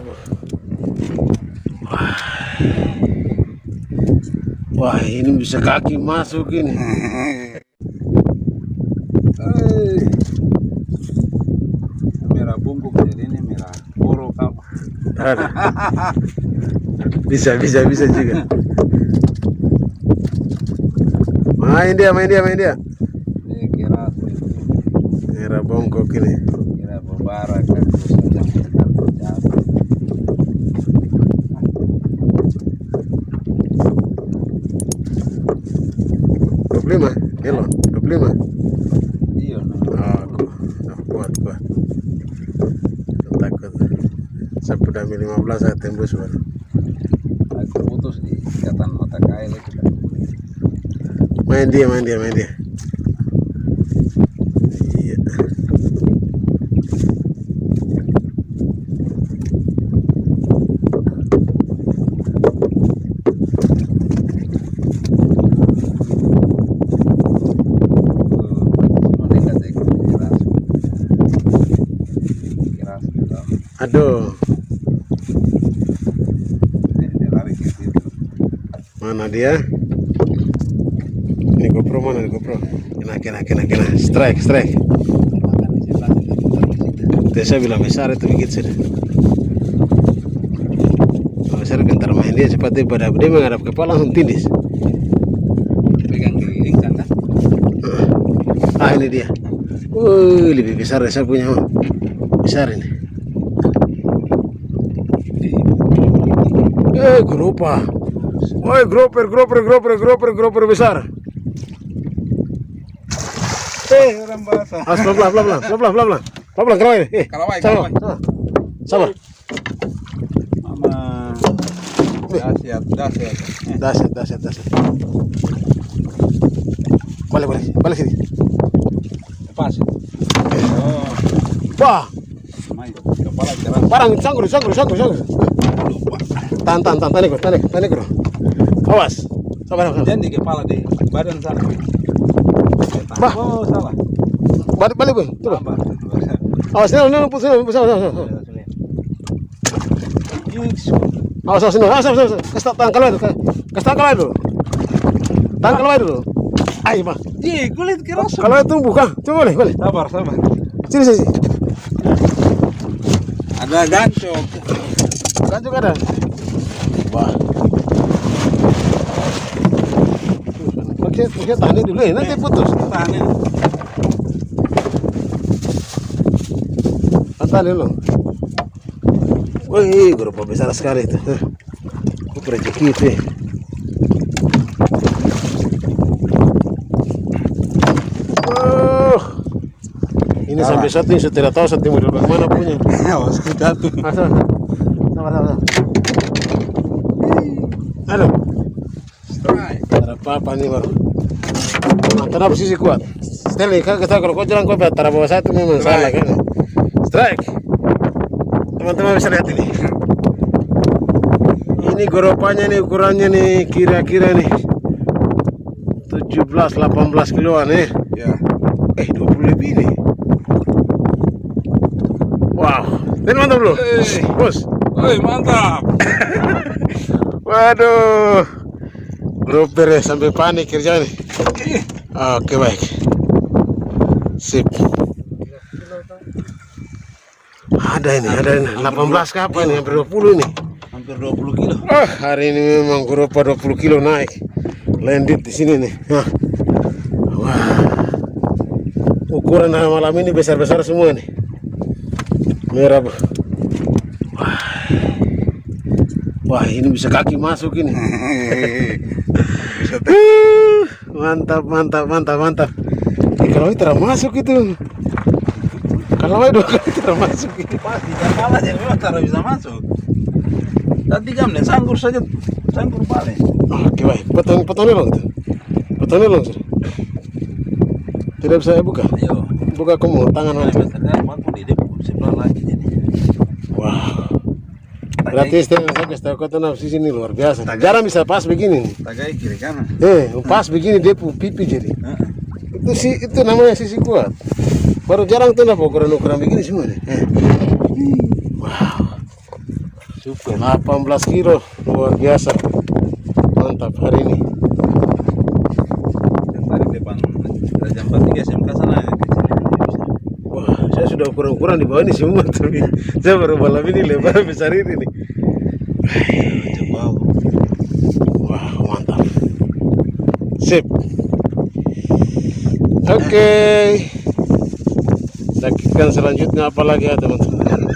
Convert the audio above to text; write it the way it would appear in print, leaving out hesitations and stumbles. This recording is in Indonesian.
bro. Wah, ini bisa kaki masuk ini. Merah bungkuk jadi ini merah borok apa? Bisa juga. Main dia. Ini kira Merah bongkok ini. kira berbara kan sedang berjalan. Problema, Elon, problema. Iya, Kuat. Takut. Sampai udah 15 saya tembus baru. aku putus di ikatan mata kail itu kan. Main dia. Iya. Aduh, mana dia? Ini GoPro mana? Kena. Strike. Saya bilang besar itu begitu sudah. Besar gentar main dia cepat dia pada dia menghadap kepala langsung tindis. Pegang di engkang kan? Ini dia. Lebih besar saya punya. Besar ini. Grupa. Woi, groper besar. Orang bahasa. Pelan, kerawai. Kalawai. Sabar. Mama. Dahsyat. Balik sini. Lepas. Oh, Wah, main. Kepala keras. parang sanggur. Tahan bro. Awas. Sabar. Jangan di kepala deh. Badan sana. Bah. Oh, salah. Balik bro. Coba. Tambah. Awas, sini, pusing. Awas, sini. Kasih tangan kalawai dulu. Tangan kalawai dulu. Ayo, Pak. Kulit keras. Kalawai tumbuh, Kang. Coba boleh. Sabar. Sini. Ada gancok. Kan juga ada. Wah. Pakai tahan dulu ya, nanti putus. Tahan ini. Tahan dulu. Wih, grup besar sekali itu. Rezeki itu. Ini sampai setting saya tidak tahu setting model bagaimana punya. Awas jatuh. Sabar. Aduh. Strike. Ada apa nih baru? Antara posisi kuat. Setelah kita kalau kau jalan kau antara bawah satu memang salah kan? Strike. Teman-teman bisa lihat ini. Ini goropannya nih ukurannya nih kira-kira nih 17-18 kiloan nih. Ya. 20 lebih nih. Wow, ini mantap bro. Bos. Woi, mantap. Waduh, gruper sampai panik kerja nih. Oke, baik. Sip. Ada ini 18 kapan nih, hampir 20 nih. Hampir 20 kilo. Hari ini memang grupa 20 kilo naik. Landed di sini nih. Wah. Ukuran malam ini besar-besar semua nih. Merah. Wah, ini bisa kaki masuk ini. Mantap. Kalau itu masuk itu. Kalau itu masuk itu. Pasti kepala jadi memang tak bisa masuk. Tadi jam nih sangkur paling. Oke, baik. Potongnya long itu. Potongnya long sudah. Tidak bisa buka. Ayo. Buka kamu tangan mana? Sebelah lagi jadi. Wah. Berarti istilah saya kasih tahu kau nafsu sini luar biasa. Jarang bisa pas begini nih. Tagai kiri kanan. Pas begini dia pipi jadi. Itu namanya sisi kuat. Baru jarang tuh lah ukuran begini semua nih. Wow. Super. 18 kilo, luar biasa. Mantap hari ini. Yang tadi depan Raja 43 SMK sana yang kecil. Wah, saya sudah ukuran-ukuran di bawah ini semua tuh. Saya baru malam ini lebar besar ini nih. Coba. Wah, mantap. Sip. Oke. Saksikan selanjutnya apa lagi ya teman-teman.